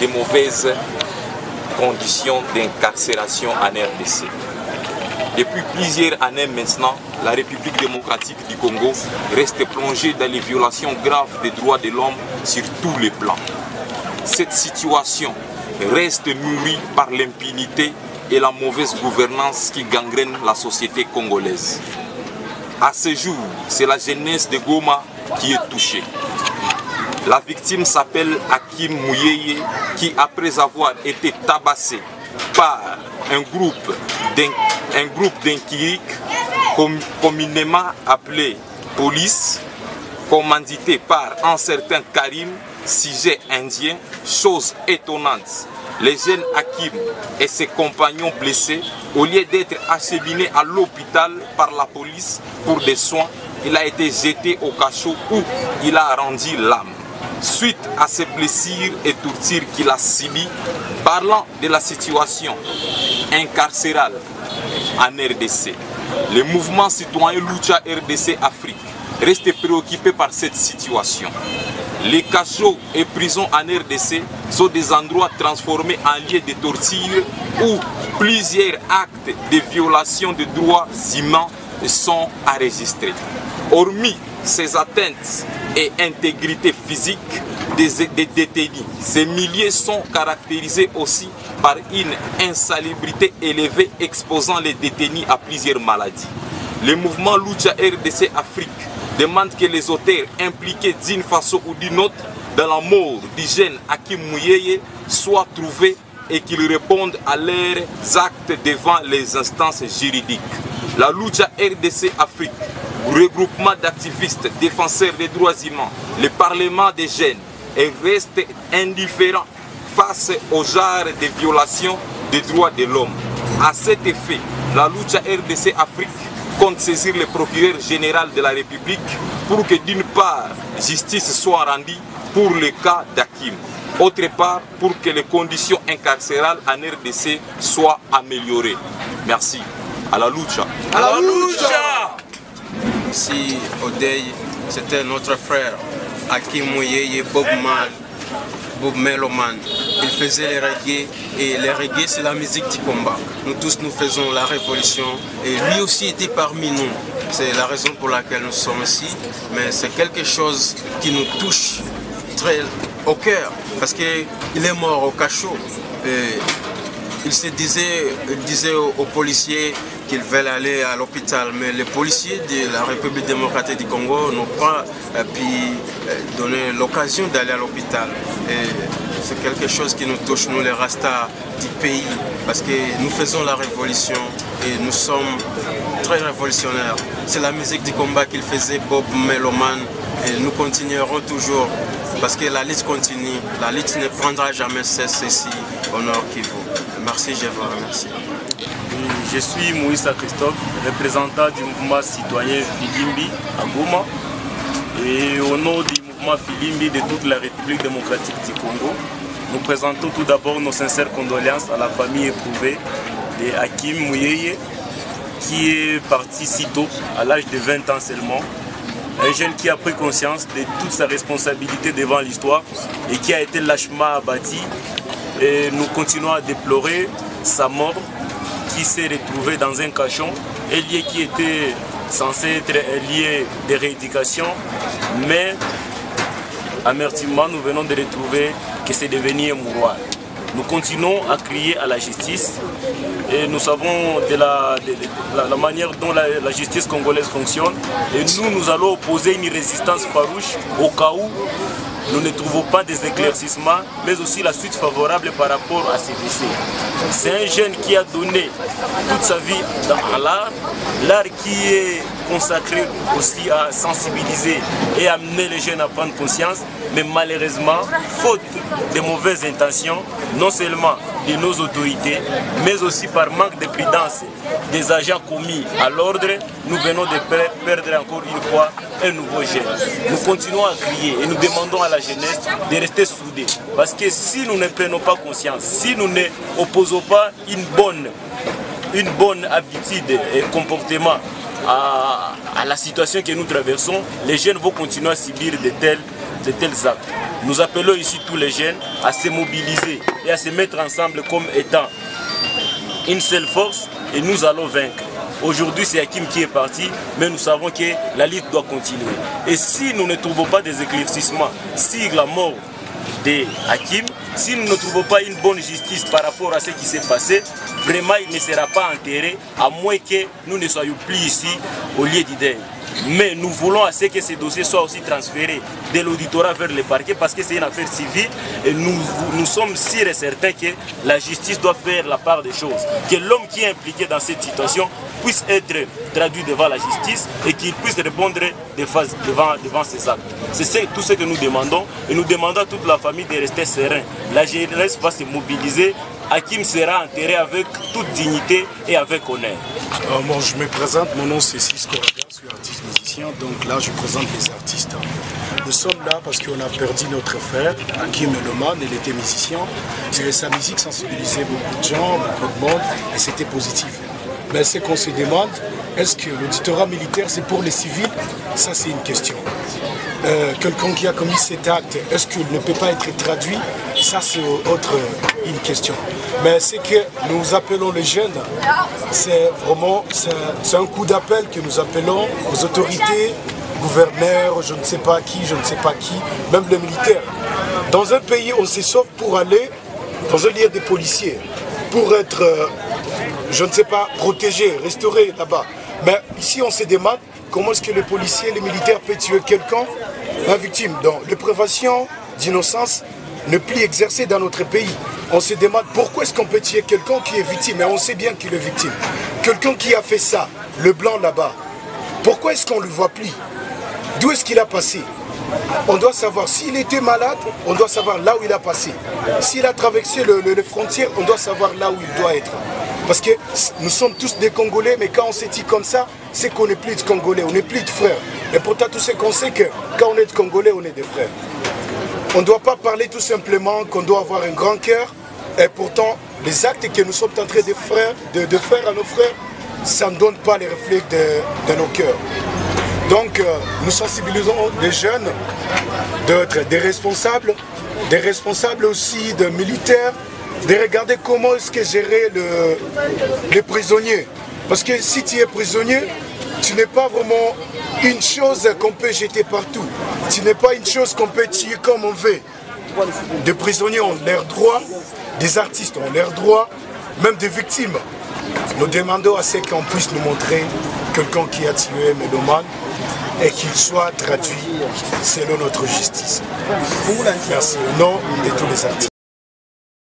des mauvaises conditions d'incarcération en RDC. Depuis plusieurs années maintenant, la République démocratique du Congo reste plongée dans les violations graves des droits de l'homme sur tous les plans. Cette situation reste nourrie par l'impunité et la mauvaise gouvernance qui gangrènent la société congolaise. À ce jour, c'est la jeunesse de Goma qui est touchée. La victime s'appelle Hakim Mouyeye qui, après avoir été tabassé par un groupe d'inquiris communément appelé police, commandité par un certain Karim, sujet indien, chose étonnante. Les jeunes Hakim et ses compagnons blessés, au lieu d'être acheminés à l'hôpital par la police pour des soins, il a été jeté au cachot où il a rendu l'âme. Suite à ces blessures et tortures qu'il a subies, parlant de la situation incarcérale en RDC, le mouvement citoyen Lucha RDC Afrique reste préoccupé par cette situation. Les cachots et prisons en RDC sont des endroits transformés en lieux de torture où plusieurs actes de violation de droits humains sont enregistrés. Hormis ces atteintes et intégrité physique des détenus, ces milieux sont caractérisés aussi par une insalubrité élevée exposant les détenus à plusieurs maladies. Le mouvement Lucha RDC Afrique demande que les auteurs impliqués d'une façon ou d'une autre dans la mort du jeune Hakim Mouyeye soient trouvés et qu'ils répondent à leurs actes devant les instances juridiques. La Lucha RDC Afrique, regroupement d'activistes défenseurs des droits humains, le Parlement des jeunes, reste indifférent face au genre de violations des droits de l'homme. À cet effet, la Lucha RDC Afrique compte saisir le procureur général de la République pour que d'une part, justice soit rendue pour le cas d'Hakim. Autre part, pour que les conditions incarcérales en RDC soient améliorées. Merci. À la lucha. À la lucha. Ici, au deuil, c'était notre frère, Hakim Mouyeye Bob Meloman. Il faisait les reggae et les reggae c'est la musique du combat. Nous tous nous faisons la révolution et lui aussi était parmi nous. C'est la raison pour laquelle nous sommes ici, mais c'est quelque chose qui nous touche très au cœur parce qu'il est mort au cachot. Et il disait aux policiers qu'ils veulent aller à l'hôpital, mais les policiers de la République démocratique du Congo n'ont pas pu donner l'occasion d'aller à l'hôpital. Et c'est quelque chose qui nous touche, nous les Rastas du pays, parce que nous faisons la révolution et nous sommes très révolutionnaires. C'est la musique du combat qu'il faisait, Bob Meloman, et nous continuerons toujours, parce que la lutte continue, la lutte ne prendra jamais cesse ici au Nord Kivu. Merci, je vous remercie. Je suis Moïse Christophe, représentant du mouvement citoyen Filimbi à Goma. Et au nom du mouvement Filimbi de toute la République démocratique du Congo, nous présentons tout d'abord nos sincères condoléances à la famille éprouvée de Hakim Mouyeye, qui est parti si tôt, à l'âge de 20 ans seulement. Un jeune qui a pris conscience de toute sa responsabilité devant l'histoire et qui a été lâchement abattu. Et nous continuons à déplorer sa mort, qui s'est retrouvé dans un cachot, un lieu qui était censé être un lieu de rééducation, mais amertument nous venons de retrouver que c'est devenu un mouroir. Nous continuons à crier à la justice et nous savons de la manière dont la justice congolaise fonctionne et nous allons opposer une résistance farouche au cas où nous ne trouvons pas des éclaircissements, mais aussi la suite favorable par rapport à ces décès. C'est un jeune qui a donné toute sa vie dans l'art qui est consacré aussi à sensibiliser et amener les jeunes à prendre conscience, mais malheureusement, faute de mauvaises intentions, non seulement de nos autorités, mais aussi par manque de prudence des agents commis à l'ordre, nous venons de perdre encore une fois un nouveau jeune. Nous continuons à crier et nous demandons à la jeunesse de rester soudés. Parce que si nous ne prenons pas conscience, si nous ne opposons pas une bonne habitude et comportement à la situation que nous traversons, les jeunes vont continuer à subir de tels actes. Nous appelons ici tous les jeunes à se mobiliser et à se mettre ensemble comme étant une seule force et nous allons vaincre. Aujourd'hui, c'est Hakim qui est parti, mais nous savons que la lutte doit continuer. Et si nous ne trouvons pas des éclaircissements sur la mort de Hakim, si nous ne trouvons pas une bonne justice par rapport à ce qui s'est passé, vraiment il ne sera pas enterré, à moins que nous ne soyons plus ici au lieu du deuil. Mais nous voulons à ce que ces dossiers soient aussi transférés de l'auditorat vers le parquet parce que c'est une affaire civile et nous sommes sûrs et certains que la justice doit faire la part des choses. Que l'homme qui est impliqué dans cette situation puisse être traduit devant la justice et qu'il puisse répondre devant ses actes. C'est tout ce que nous demandons et nous demandons à toute la famille de rester serein. La jeunesse va se mobiliser. Hakim sera enterré avec toute dignité et avec honneur. Bon, je me présente, mon nom c'est Cisco Raga, je suis artiste musicien, donc là je présente les artistes. Nous sommes là parce qu'on a perdu notre frère, Hakim Meloman, il était musicien. Et sa musique sensibilisait beaucoup de gens, beaucoup de monde, et c'était positif. Mais ce qu'on se demande, est-ce que l'auditorat militaire c'est pour les civils? Ça c'est une question. Quelqu'un qui a commis cet acte, est-ce qu'il ne peut pas être traduit? Ça c'est une question. Mais c'est que nous appelons les jeunes, c'est vraiment un coup d'appel que nous appelons aux autorités, gouverneurs, je ne sais pas qui, même les militaires. Dans un pays, on se sauve pour aller dans un lieu des policiers, pour être, je ne sais pas, protégé, restauré là-bas. Mais ici, on se demande comment est-ce que les policiers, les militaires peuvent tuer quelqu'un, la victime. Donc, la prévention d'innocence ne plus exercée dans notre pays. On se demande pourquoi est-ce qu'on peut tuer quelqu'un qui est victime, et on sait bien qu'il est victime. Quelqu'un qui a fait ça, le blanc là-bas, pourquoi est-ce qu'on ne le voit plus? D'où est-ce qu'il a passé? On doit savoir s'il était malade, on doit savoir là où il a passé. S'il a traversé les frontières, on doit savoir là où il doit être. Parce que nous sommes tous des Congolais, mais quand on se dit comme ça, c'est qu'on n'est plus de Congolais, on n'est plus de frères. Et pourtant, tout ce qu'on sait que quand on est de Congolais, on est des frères. On ne doit pas parler tout simplement qu'on doit avoir un grand cœur, et pourtant, les actes que nous sommes en train de faire à nos frères, ça ne donne pas les reflets de nos cœurs. Donc, nous sensibilisons les jeunes d'être des responsables aussi, de militaires, de regarder comment est-ce que gérer les prisonniers. Parce que si tu es prisonnier, tu n'es pas vraiment une chose qu'on peut jeter partout. Tu n'es pas une chose qu'on peut tuer comme on veut. Des prisonniers ont leurs droits, des artistes ont leurs droits, même des victimes. Nous demandons à ce qu'on puisse nous montrer quelqu'un qui a tué Meloman et qu'il soit traduit selon notre justice. Merci au nom de tous les artistes.